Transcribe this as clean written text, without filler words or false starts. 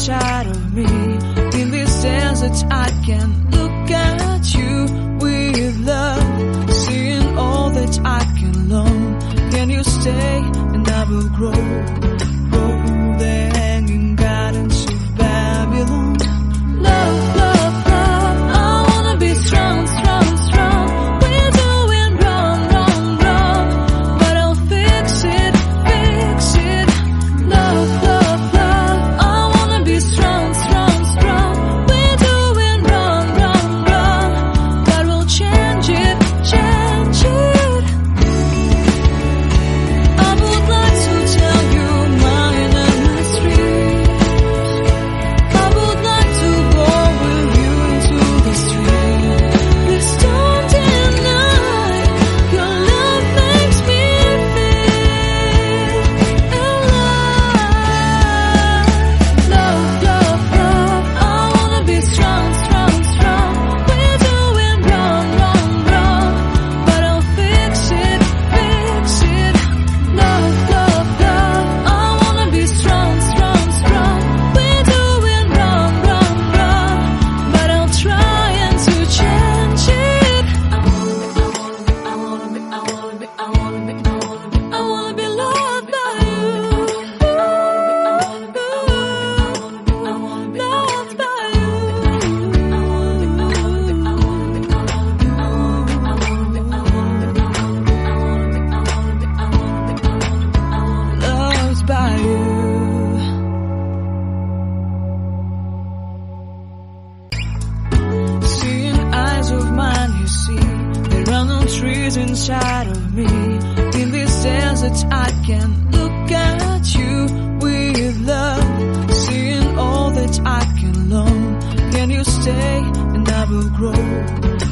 inside of me. In this desert I can look at you with love, seeing all that I can learn. Can you stay and I will grow? Oh, the hanging gardens of Babylon. Love, love, love, I wanna be strong, strong, strong. We're doing wrong, wrong, wrong, but I'll fix it, fix it. Love, love, love, I wanna be strong, strong, strong. We're doing wrong, wrong, wrong, but we'll change it, change it. I would like to tell you my endless dreams. I would like to go with you to the street. Please don't deny, your love makes me feel alive. Love, love, love, I wanna be strong, strong, strong. We're doing wrong, wrong, wrong, but I'll fix it, fix it. Love, love, love, I wanna be strong, strong, strong. We're doing wrong, wrong, wrong, but I'll try and to change it. I wanna be loved by you. Loved by you. Loved by you. Seeing eyes of mine, you see, there are no trees inside of me. In this desert I can look at you with love, seeing all that I can learn. Can you stay and I will grow?